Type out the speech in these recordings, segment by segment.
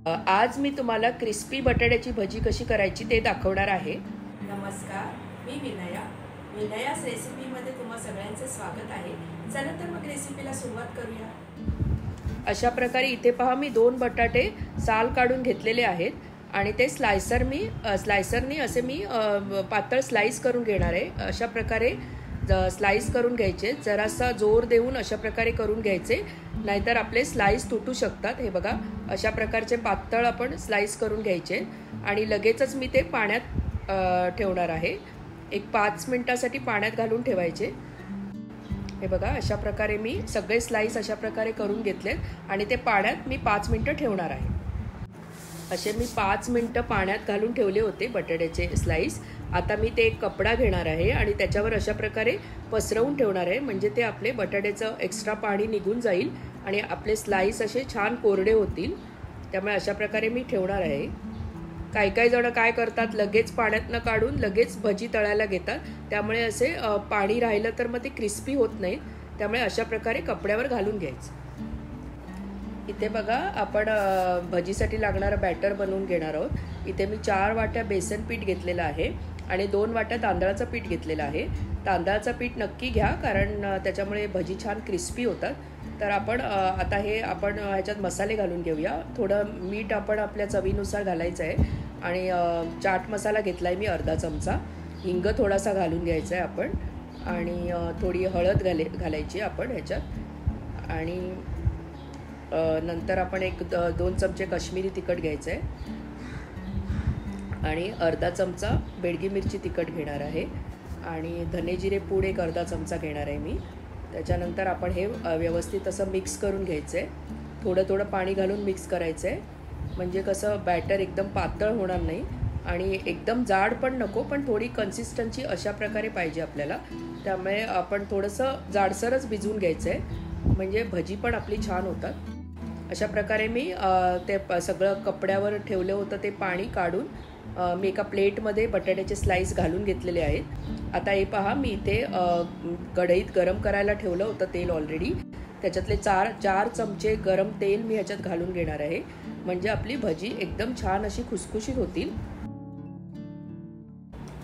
आज मी तुम्हाला क्रिस्पी बटाट्याची भजी कशी करायची ते दाखवणार आहे। नमस्कार, मी विनयास रेसिपीमध्ये तुम्हा सगळ्यांचे स्वागत आहे। चला तर मग रेसिपीला सुरुवात करूया। अशा प्रकारे इथे पहा मी 2 बटाटे साल काढून घेतलेले आहेत आणि ते स्लायसरनी असे मी पातळ स्लाइस करून घेणार आहे। अशा प्रकारे स्लाइस करून घ्यायचे, जरासा जोर देऊन अशा प्रकारे करून घ्यायचे, नाहीतर आपले स्लाइस तुटू शकतात। हे बघा, अशा प्रकारचे पातळ आपण स्लाइस करून घ्यायचे आणि लगेचच मी ते पाण्यात ठेवणार आहे। एक 5 मिनिटासाठी पाण्यात घालून ठेवायचे। हे बघा, अशा प्रकारे मी सगळे स्लाइस अशा प्रकारे करून घेतलेत आणि ते पाण्यात मी 5 मिनिटं ठेवणार आहे। असे मी 5 मिनिटं पाण्यात घालून ठेवले होते बटाट्याचे स्लाइस। आता मी ते एक कपडा घेणार आहे आणि त्याच्यावर अशा प्रकारे पसरवून ठेवणार आहे, म्हणजे ते आपले बटाट्याचं एक्स्ट्रा पाणी निघून जाईल आणि आपले स्लाइस असे छान कोरडे होतील। त्यामुळे अशा प्रकारे मी ठेवणार आहे। काही जण काय करतात, लगेच पाण्यातनं काढून लगेच भजी तळायला घेतात, त्यामुळे असे पाणी राहिलं तर मग ते क्रिस्पी होत नाहीत। त्यामुळे अशा प्रकारे कपड्यावर घालून घ्यायचं। इथे बघा, आपण भजीसाठी लागणारं बॅटर बनवून घेणार आहोत। इथे मी 4 वाट्या बेसन पीठ घेतलेलं आहे आणि 2 वाट्या तांदळाचं पीठ घेतलेलं आहे। तांदळाचं पीठ नक्की घ्या, कारण त्याच्यामुळे भजी छान क्रिस्पी होतात। तर आपण आता आपण ह्याच्यात मसाले घालून घेऊया। थोडं मीठ आपण आपल्या चवीनुसार घालायचं आहे आणि चाट मसाला घेतला आहे मी अर्धा चमचा, हिंग थोडासा घालून घ्यायचा आहे आपण, आणि थोडी हळद घालायची आपण ह्याच्यात, आणि नंतर आपण 1-2 चमचे काश्मीरी तिखट घ्यायचं आहे आणि अर्धा चमचा बेडगी मिरची तिखट घेणार आहे आणि धने जिरे पूड एक अर्धा चमचा घेणार आहे मी। त्याच्यानंतर आपण हे व्यवस्थित असं मिक्स करून घ्यायचं आहे। थोडं पाणी घालून मिक्स करायचं आहे, म्हणजे कसं बॅटर एकदम पातळ होणार नाही आणि एकदम जाड पण नको, पण थोडी कन्सिस्टन्सी अशा प्रकारे पाहिजे आपल्याला। त्यामुळे आपण थोडंसं जाडसरच भिजवून घ्यायचं आहे, म्हणजे भजी पण आपली छान होतात। अशा प्रकारे मी ते सगळं कपड्यावर ठेवलं होतं ते पाणी काढून मी एका प्लेटमध्ये बटाट्याचे स्लाइस घालून घेतलेले आहेत। आता हे पहा, मी इथे कढईत गरम करायला ठेवलं होतं तेल ऑलरेडी, त्याच्यातले 4 चमचे गरम तेल मी ह्याच्यात घालून घेणार आहे, म्हणजे आपली भजी एकदम छान अशी खुसखुशीत होतील।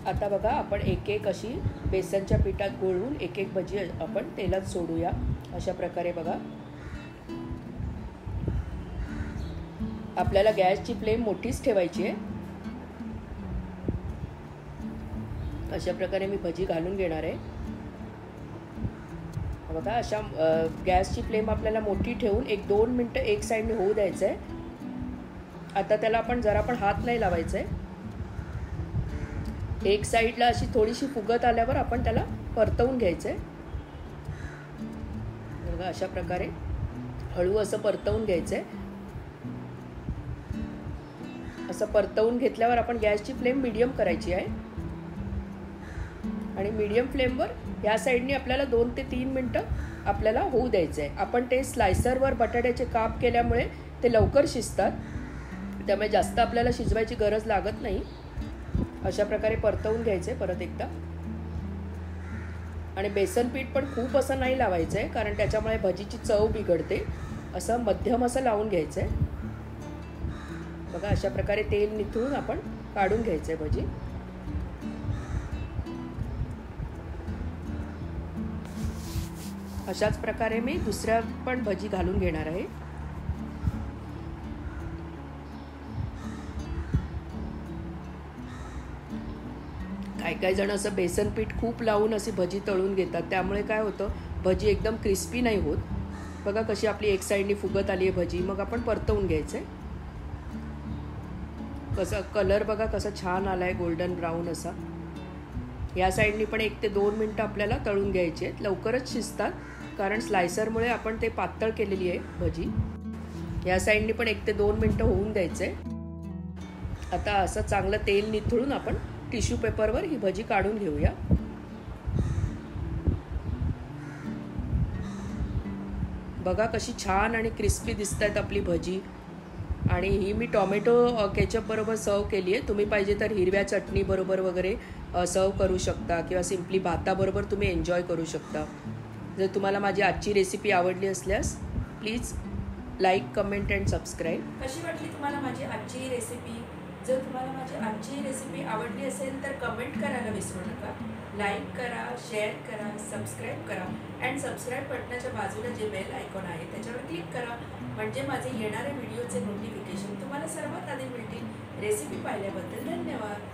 आता बघा, आपण एक अशी बेसनच्या पिठात गोळून एक भजी आपण तेलात सोडूया। अशा प्रकारे बघा, आपल्याला गॅसची फ्लेम मोठीच ठेवायची आहे। अशा प्रकारे मी भजी घालून घेणार आहे। बघा, अशा गॅसची फ्लेम आपल्याला मोठी ठेवून 1-2 मिनिटं एक साईडने होऊ द्यायचं आहे। आता त्याला आपण जरा पण हात नाही लावायचा आहे। एक साईडला अशी थोडीशी फुगत आल्यावर आपण त्याला परतवून घ्यायचं आहे। बघा, अशा प्रकारे हळू असं परतवून घ्यायचं आहे। असं परतवून घेतल्यावर आपण गॅसची फ्लेम मीडियम करायची आहे आणि मीडियम फ्लेमवर या साईडने आपल्याला 2 ते 3 मिनिटं आपल्याला होऊ द्यायचं आहे। आपण ते स्लायसरवर बटाट्याचे काप केल्यामुळे ते लवकर शिजतात, त्यामुळे जास्त आपल्याला शिजवायची गरज लागत नाही। अशा प्रकारे परतवून घ्यायचे परत एकदा, आणि बेसन पीठ पण खूप असं नाही लावायचं आहे, कारण त्याच्यामुळे भजीची चव बिघडते। असं मध्यम असं लावून घ्यायचं आहे। बघा, अशा प्रकारे तेल निथळून आपण काढून घ्यायचं आहे भजी। अशाच प्रकारे मी दुसऱ्या पण भजी घालून घेणार आहे। काही जण असं बेसन पीठ खूप लावून अशी भजी तळून घेतात, त्यामुळे काय होतं, भजी एकदम क्रिस्पी नाही होत। बघा, कशी आपली एक साईडनी फुगत आली आहे भजी, मग आपण परतवून घ्यायचंय। कसं कलर बघा कसा छान आलाय, गोल्डन ब्राऊन असा। या साईडनी पण 1 ते 2 मिनिटं आपल्याला तळून घ्यायचे आहेत, लवकरच शिजतात, कारण स्लायसरमुळे आपण ते पातळ केलेली आहे भजी। या साईडनी पण 1 ते 2 मिनिटं होऊन द्यायचंय। आता असं चांगलं तेल निथळून आपण टिश्यू पेपरवर ही भजी काढून घेऊया। बघा, कशी छान आणि क्रिस्पी दिसतायत आपली भजी, आणि ही मी टोमॅटो केचप बरोबर सर्व केली आहे। तुम्ही पाहिजे तर हिरव्या चटणी बरोबर वगैरे सर्व करू शकता, किंवा सिम्पली भाताबरोबर तुम्ही एन्जॉय करू शकता। जर तुम्हाला माझी आजची रेसिपी आवडली असल्यास please like, comment and subscribe. कशी वाटली तुम्हाला माझी आजची रेसिपी? जर तुम्हाला माझी आजची रेसिपी आवडली असेल तर कमेंट करायला विसरू नका. लाईक करा, शेअर करा, सबस्क्राईब करा अँड सबस्क्राईब बटनाच्या बाजूला जे बेल आयकॉन आहे त्याच्यावर क्लिक करा, म्हणजे माझे येणारे व्हिडिओचे नोटिफिकेशन तुम्हाला सर्वात आधी मिळतील. रेसिपी पाहिल्याबद्दल धन्यवाद.